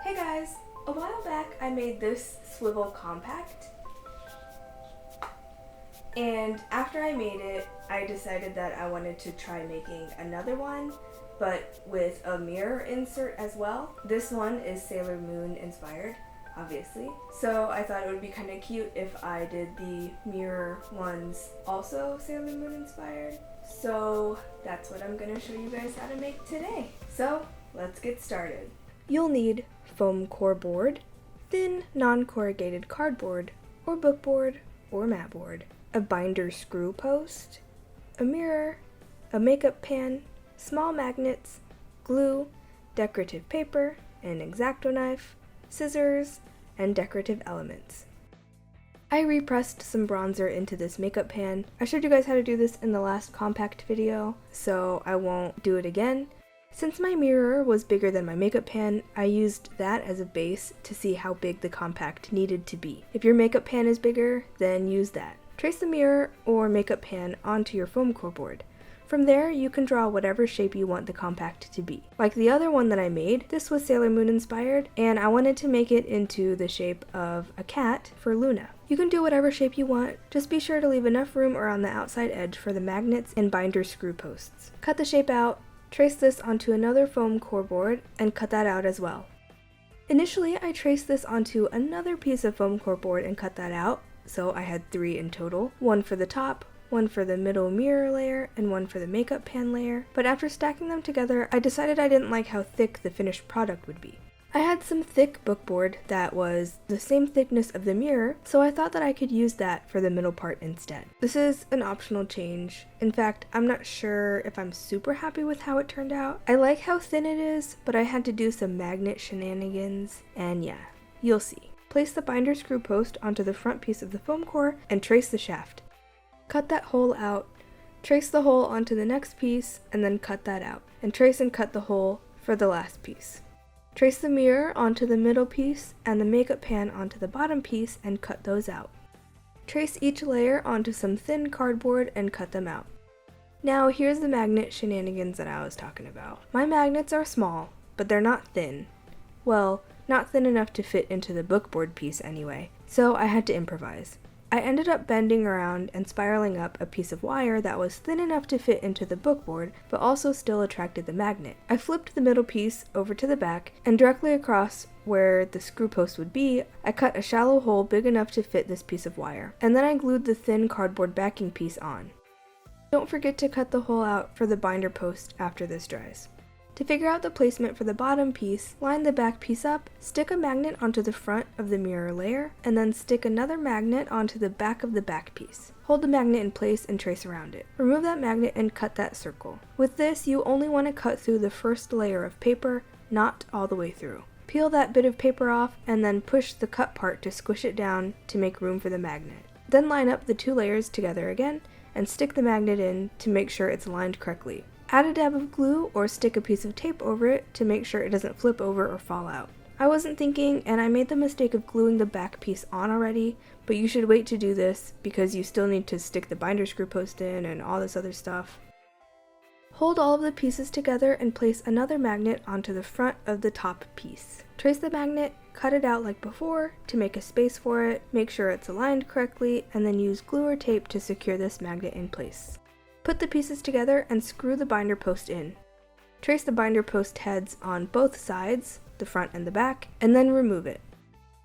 Hey guys! A while back I made this swivel compact, and after I made it I decided that I wanted to try making another one, but with a mirror insert as well. This one is Sailor Moon inspired, obviously, so I thought it would be kind of cute if I did the mirror ones also Sailor Moon inspired. So that's what I'm going to show you guys how to make today. So let's get started. You'll need foam core board, thin non-corrugated cardboard or bookboard or mat board, a binder screw post, a mirror, a makeup pan, small magnets, glue, decorative paper, an X-Acto knife, scissors, and decorative elements. I repressed some bronzer into this makeup pan. I showed you guys how to do this in the last compact video, so I won't do it again. Since my mirror was bigger than my makeup pan, I used that as a base to see how big the compact needed to be. If your makeup pan is bigger, then use that. Trace the mirror or makeup pan onto your foam core board. From there, you can draw whatever shape you want the compact to be. Like the other one that I made, this was Sailor Moon inspired, and I wanted to make it into the shape of a cat for Luna. You can do whatever shape you want, just be sure to leave enough room around the outside edge for the magnets and binder screw posts. Cut the shape out, trace this onto another foam core board, and cut that out as well. Initially, I traced this onto another piece of foam core board and cut that out, so I had 3 in total. One for the top, one for the middle mirror layer, and one for the makeup pan layer. But after stacking them together, I decided I didn't like how thick the finished product would be. I had some thick bookboard that was the same thickness of the mirror, so I thought that I could use that for the middle part instead. This is an optional change. In fact, I'm not sure if I'm super happy with how it turned out. I like how thin it is, but I had to do some magnet shenanigans, and yeah, you'll see. Place the binder screw post onto the front piece of the foam core and trace the shaft. Cut that hole out, trace the hole onto the next piece, and then cut that out, and trace and cut the hole for the last piece. Trace the mirror onto the middle piece and the makeup pan onto the bottom piece and cut those out. Trace each layer onto some thin cardboard and cut them out. Now here's the magnet shenanigans that I was talking about. My magnets are small, but they're not thin. Well, not thin enough to fit into the bookboard piece anyway, so I had to improvise. I ended up bending around and spiraling up a piece of wire that was thin enough to fit into the bookboard, but also still attracted the magnet. I flipped the middle piece over to the back, and directly across where the screw post would be, I cut a shallow hole big enough to fit this piece of wire, and then I glued the thin cardboard backing piece on. Don't forget to cut the hole out for the binder post after this dries. To figure out the placement for the bottom piece, line the back piece up, stick a magnet onto the front of the mirror layer, and then stick another magnet onto the back of the back piece. Hold the magnet in place and trace around it. Remove that magnet and cut that circle. With this, you only want to cut through the first layer of paper, not all the way through. Peel that bit of paper off and then push the cut part to squish it down to make room for the magnet. Then line up the 2 layers together again and stick the magnet in to make sure it's lined correctly. Add a dab of glue or stick a piece of tape over it to make sure it doesn't flip over or fall out. I wasn't thinking, and I made the mistake of gluing the back piece on already, but you should wait to do this because you still need to stick the binder screw post in and all this other stuff. Hold all of the pieces together and place another magnet onto the front of the top piece. Trace the magnet, cut it out like before to make a space for it, make sure it's aligned correctly, and then use glue or tape to secure this magnet in place. Put the pieces together and screw the binder post in. Trace the binder post heads on both sides, the front and the back, and then remove it.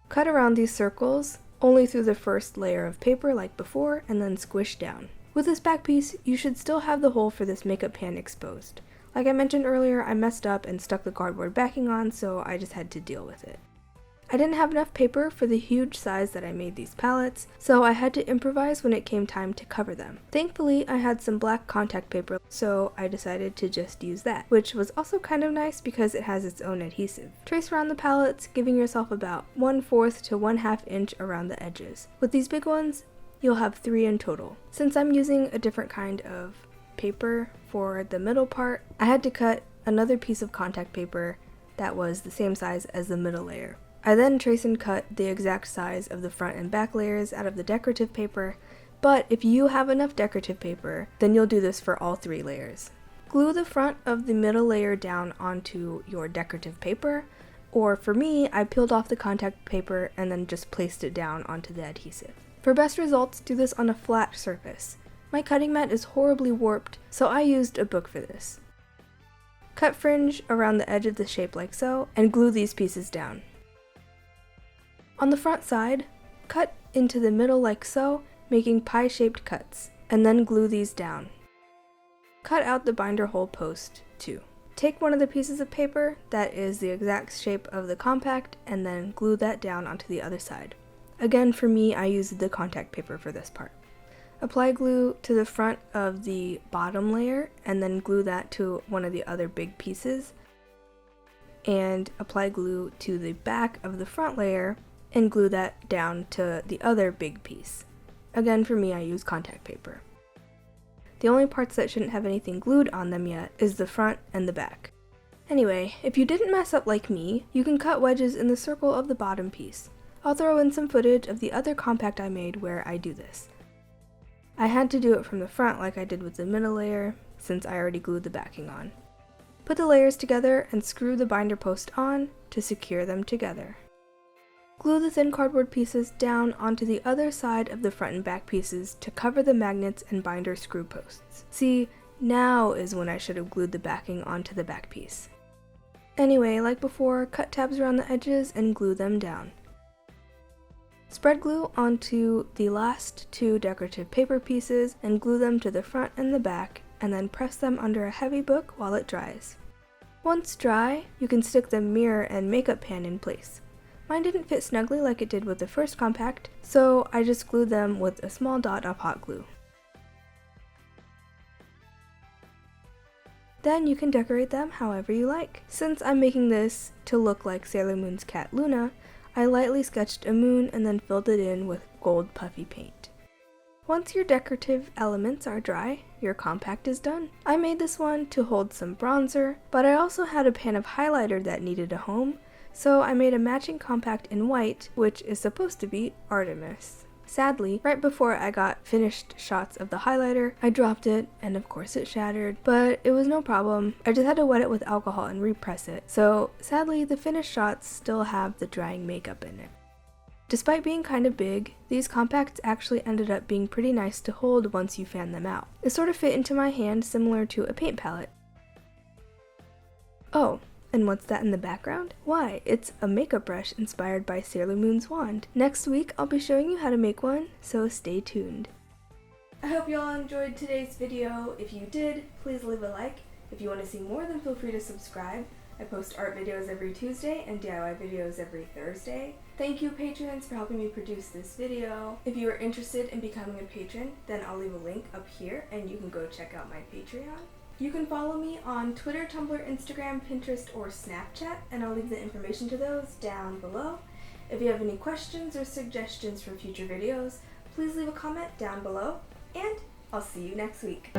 Cut around these circles, only through the first layer of paper like before, and then squish down. With this back piece, you should still have the hole for this makeup pan exposed. Like I mentioned earlier, I messed up and stuck the cardboard backing on, so I just had to deal with it. I didn't have enough paper for the huge size that I made these palettes, so I had to improvise when it came time to cover them. Thankfully, I had some black contact paper, so I decided to just use that, which was also kind of nice because it has its own adhesive. Trace around the palettes, giving yourself about 1/4 to 1/2 inch around the edges. With these big ones, you'll have 3 in total. Since I'm using a different kind of paper for the middle part, I had to cut another piece of contact paper that was the same size as the middle layer. I then trace and cut the exact size of the front and back layers out of the decorative paper, But if you have enough decorative paper, then you'll do this for all 3 layers. Glue the front of the middle layer down onto your decorative paper, or for me, I peeled off the contact paper and then just placed it down onto the adhesive. For best results, do this on a flat surface. My cutting mat is horribly warped, so I used a book for this. Cut fringe around the edge of the shape like so, and glue these pieces down. On the front side, cut into the middle like so, making pie-shaped cuts, and then glue these down. Cut out the binder hole post, too. Take one of the pieces of paper that is the exact shape of the compact, and then glue that down onto the other side. Again, for me, I used the contact paper for this part. Apply glue to the front of the bottom layer, and then glue that to one of the other big pieces. And apply glue to the back of the front layer, and glue that down to the other big piece. Again, for me, I use contact paper. The only parts that shouldn't have anything glued on them yet is the front and the back. Anyway, if you didn't mess up like me, you can cut wedges in the circle of the bottom piece. I'll throw in some footage of the other compact I made where I do this. I had to do it from the front like I did with the middle layer, since I already glued the backing on. Put the layers together and screw the binder post on to secure them together. Glue the thin cardboard pieces down onto the other side of the front and back pieces to cover the magnets and binder screw posts. See, now is when I should have glued the backing onto the back piece. Anyway, like before, cut tabs around the edges and glue them down. Spread glue onto the last 2 decorative paper pieces and glue them to the front and the back, and then press them under a heavy book while it dries. Once dry, you can stick the mirror and makeup pan in place. Mine didn't fit snugly like it did with the first compact, so I just glued them with a small dot of hot glue. Then you can decorate them however you like. Since I'm making this to look like Sailor Moon's cat Luna, I lightly sketched a moon and then filled it in with gold puffy paint. Once your decorative elements are dry, your compact is done. I made this one to hold some bronzer, but I also had a pan of highlighter that needed a home, so I made a matching compact in white, which is supposed to be Artemis. Sadly, right before I got finished shots of the highlighter, I dropped it, and of course it shattered, but it was no problem. I just had to wet it with alcohol and repress it, so sadly the finished shots still have the drying makeup in it. Despite being kind of big, these compacts actually ended up being pretty nice to hold once you fan them out. It sort of fit into my hand similar to a paint palette. Oh, and what's that in the background? Why, it's a makeup brush inspired by Sailor Moon's wand. Next week, I'll be showing you how to make one, so stay tuned. I hope you all enjoyed today's video. If you did, please leave a like. If you want to see more, then feel free to subscribe. I post art videos every Tuesday and DIY videos every Thursday. Thank you, patrons, for helping me produce this video. If you are interested in becoming a patron, then I'll leave a link up here and you can go check out my Patreon. You can follow me on Twitter, Tumblr, Instagram, Pinterest, or Snapchat, and I'll leave the information to those down below. If you have any questions or suggestions for future videos, please leave a comment down below, and I'll see you next week.